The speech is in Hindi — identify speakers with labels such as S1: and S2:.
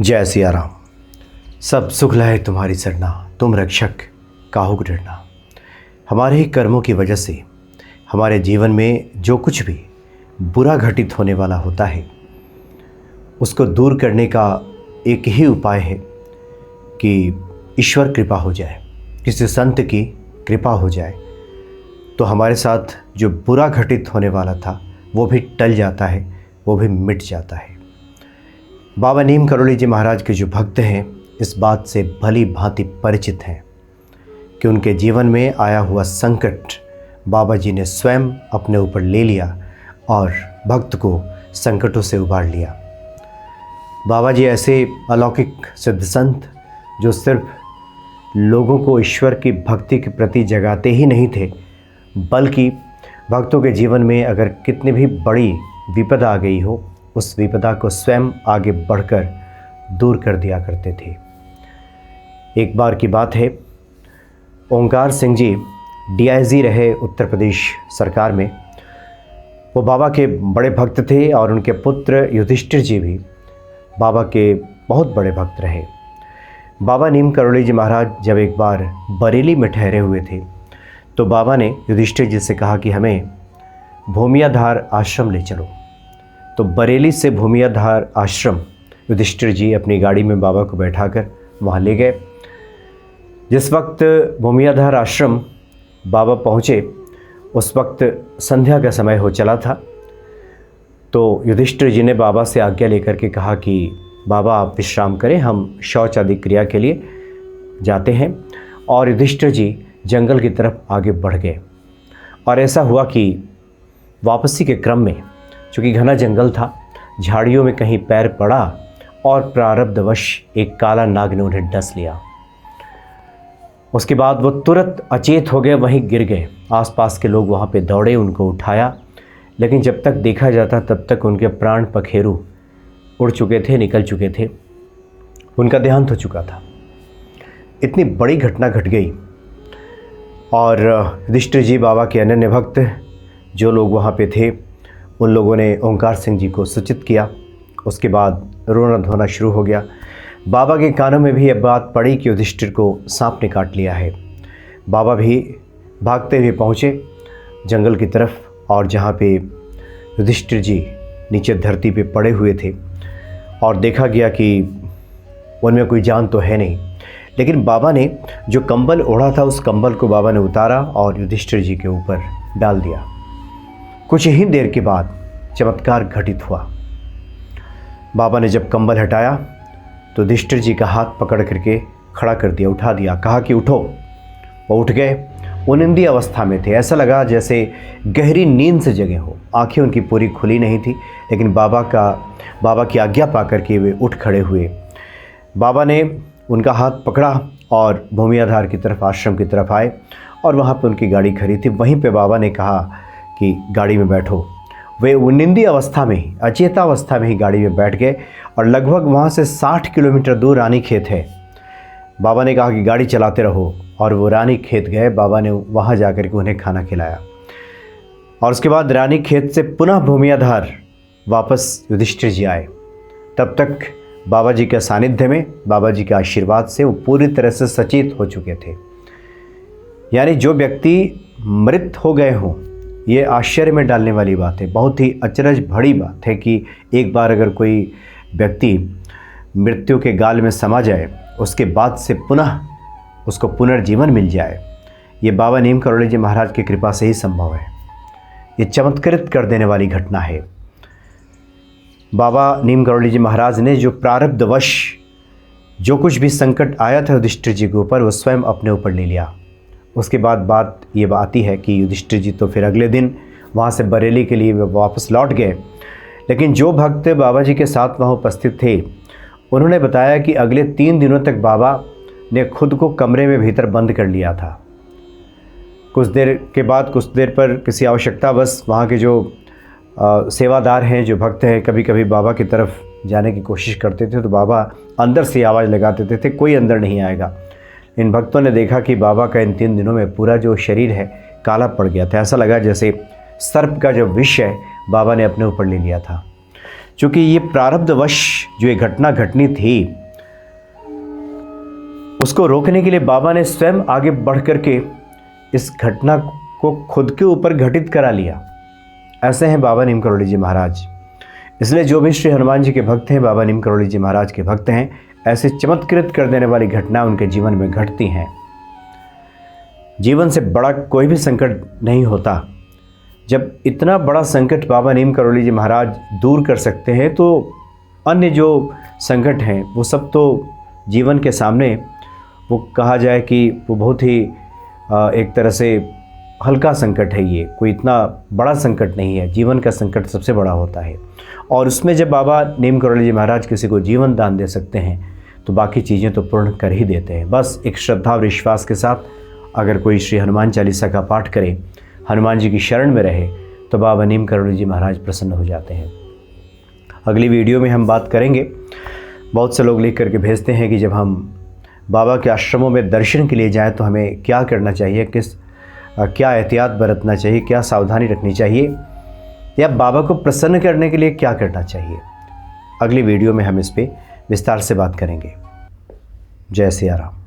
S1: जय सिया राम। सब सुख लहे तुम्हारी सरना, तुम रक्षक काहू को डरना। हमारे ही कर्मों की वजह से हमारे जीवन में जो कुछ भी बुरा घटित होने वाला होता है, उसको दूर करने का एक ही उपाय है कि ईश्वर कृपा हो जाए, किसी संत की कृपा हो जाए, तो हमारे साथ जो बुरा घटित होने वाला था वो भी टल जाता है, वो भी मिट जाता है। बाबा नीम करोली जी महाराज के जो भक्त हैं इस बात से भली भांति परिचित हैं कि उनके जीवन में आया हुआ संकट बाबा जी ने स्वयं अपने ऊपर ले लिया और भक्त को संकटों से उबार लिया। बाबा जी ऐसे अलौकिक सिद्ध संत जो सिर्फ लोगों को ईश्वर की भक्ति के प्रति जगाते ही नहीं थे, बल्कि भक्तों के जीवन में अगर कितनी भी बड़ी विपदा आ गई हो, उस विपदा को स्वयं आगे बढ़कर दूर कर दिया करते थे। एक बार की बात है, ओंकार सिंह जी डीआईजी रहे उत्तर प्रदेश सरकार में। वो बाबा के बड़े भक्त थे और उनके पुत्र युधिष्ठिर जी भी बाबा के बहुत बड़े भक्त रहे। बाबा नीम करोली जी महाराज जब एक बार बरेली में ठहरे हुए थे तो बाबा ने युधिष्ठिर जी से कहा कि हमें भूमियाधार आश्रम ले चलो। तो बरेली से भूमियाधार आश्रम युधिष्ठिर जी अपनी गाड़ी में बाबा को बैठाकर वहाँ ले गए। जिस वक्त भूमियाधार आश्रम बाबा पहुँचे उस वक्त संध्या का समय हो चला था। तो युधिष्ठिर जी ने बाबा से आज्ञा लेकर के कहा कि बाबा आप विश्राम करें, हम शौच आदि क्रिया के लिए जाते हैं। और युधिष्ठिर जी जंगल की तरफ आगे बढ़ गए और ऐसा हुआ कि वापसी के क्रम में, चूँकि घना जंगल था, झाड़ियों में कहीं पैर पड़ा और प्रारब्धवश एक काला नाग ने उन्हें डस लिया। उसके बाद वो तुरंत अचेत हो गए, वहीं गिर गए। आसपास के लोग वहाँ पे दौड़े, उनको उठाया, लेकिन जब तक देखा जाता तब तक उनके प्राण पखेरु उड़ चुके थे, निकल चुके थे, उनका देहांत हो चुका था। इतनी बड़ी घटना घट गई और युधिष्ठिर जी बाबा के अनन्य भक्त जो लोग वहाँ पे थे उन लोगों ने ओंकार सिंह जी को सूचित किया। उसके बाद रोना धोना शुरू हो गया। बाबा के कानों में भी यह बात पड़ी कि युधिष्ठिर को सांप ने काट लिया है। बाबा भी भागते हुए पहुँचे जंगल की तरफ और जहाँ पे युधिष्ठिर जी नीचे धरती पे पड़े हुए थे और देखा गया कि उनमें कोई जान तो है नहीं, लेकिन बाबा ने जो कंबल ओढ़ा था उस कंबल को बाबा ने उतारा और युधिष्ठिर जी के ऊपर डाल दिया। कुछ ही देर के बाद चमत्कार घटित हुआ। बाबा ने जब कंबल हटाया तो युधिष्ठिर जी का हाथ पकड़ करके खड़ा कर दिया, उठा दिया, कहा कि उठो। वो उठ गए। वो निंदी अवस्था में थे, ऐसा लगा जैसे गहरी नींद से जगे हो। आंखें उनकी पूरी खुली नहीं थी, लेकिन बाबा की आज्ञा पा करके वे उठ खड़े हुए। बाबा ने उनका हाथ पकड़ा और भूमियाधार की तरफ, आश्रम की तरफ आए और वहाँ पे उनकी गाड़ी खड़ी थी। वहीं पे बाबा ने कहा कि गाड़ी में बैठो। वे निंदी अवस्था में ही, अचेता अवस्था में ही गाड़ी में बैठ गए और लगभग वहाँ से 60 किलोमीटर दूर रानी खेत है। बाबा ने कहा कि गाड़ी चलाते रहो और वो रानी खेत गए। बाबा ने वहाँ जा कर के उन्हें खाना खिलाया और उसके बाद रानी खेत से पुनः भूमियाधार वापस युधिष्ठिर जी आए। तब तक बाबा जी के सानिध्य में, बाबा जी के आशीर्वाद से वो पूरी तरह से सचेत हो चुके थे। यानी जो व्यक्ति मृत हो गए हों, ये आश्चर्य में डालने वाली बात है। बहुत ही अचरज भरी बात है कि एक बार अगर कोई व्यक्ति मृत्यु के गाल में समा जाए, उसके बाद से पुनः उसको पुनर्जीवन मिल जाए, ये बाबा नीम करोली जी महाराज की कृपा से ही संभव है। ये चमत्कृत कर देने वाली घटना है। बाबा नीम करोली जी महाराज ने जो प्रारब्धवश जो कुछ भी संकट आया था युधिष्ठिर जी के ऊपर, वो स्वयं अपने ऊपर ले लिया। उसके बाद बात ये आती है कि युधिष्ठिर जी तो फिर अगले दिन वहाँ से बरेली के लिए वापस लौट गए। लेकिन जो भक्त बाबा जी के साथ वहाँ उपस्थित थे उन्होंने बताया कि अगले 3 दिनों तक बाबा ने खुद को कमरे में भीतर बंद कर लिया था। कुछ देर के बाद, कुछ देर पर किसी आवश्यकता बस वहाँ के जो सेवादार हैं, जो भक्त हैं, कभी कभी बाबा की तरफ जाने की कोशिश करते थे तो बाबा अंदर से आवाज़ लगा देते थे, कोई अंदर नहीं आएगा। इन भक्तों ने देखा कि बाबा का इन 3 दिनों में पूरा जो शरीर है काला पड़ गया था। ऐसा लगा जैसे सर्प का जो विष है बाबा ने अपने ऊपर ले लिया था। चूँकि ये प्रारब्धवश जो ये घटना घटनी थी उसको रोकने के लिए बाबा ने स्वयं आगे बढ़ करके इस घटना को खुद के ऊपर घटित करा लिया। ऐसे हैं बाबा नीम करोली जी महाराज। इसलिए जो भी श्री हनुमान जी के भक्त हैं, बाबा नीम करोली जी महाराज के भक्त हैं, ऐसे चमत्कृत कर देने वाली घटनाएं उनके जीवन में घटती हैं। जीवन से बड़ा कोई भी संकट नहीं होता। जब इतना बड़ा संकट बाबा नीम करोली जी महाराज दूर कर सकते हैं तो अन्य जो संकट हैं वो सब तो जीवन के सामने वो कहा जाए कि वो बहुत ही एक तरह से हल्का संकट है। ये कोई इतना बड़ा संकट नहीं है। जीवन का संकट सबसे बड़ा होता है और उसमें जब बाबा नीम करोली जी महाराज किसी को जीवन दान दे सकते हैं तो बाकी चीज़ें तो पूर्ण कर ही देते हैं। बस एक श्रद्धा और विश्वास के साथ अगर कोई श्री हनुमान चालीसा का पाठ करे, हनुमान जी की शरण में रहे तो बाबा नीम करोली जी महाराज प्रसन्न हो जाते हैं। अगली वीडियो में हम बात करेंगे। बहुत से लोग लिख करके भेजते हैं कि जब हम बाबा के आश्रमों में दर्शन के लिए जाएं तो हमें क्या करना चाहिए, क्या एहतियात बरतना चाहिए, क्या सावधानी रखनी चाहिए, या बाबा को प्रसन्न करने के लिए क्या करना चाहिए। अगली वीडियो में हम इस पर विस्तार से बात करेंगे। जय सिया राम।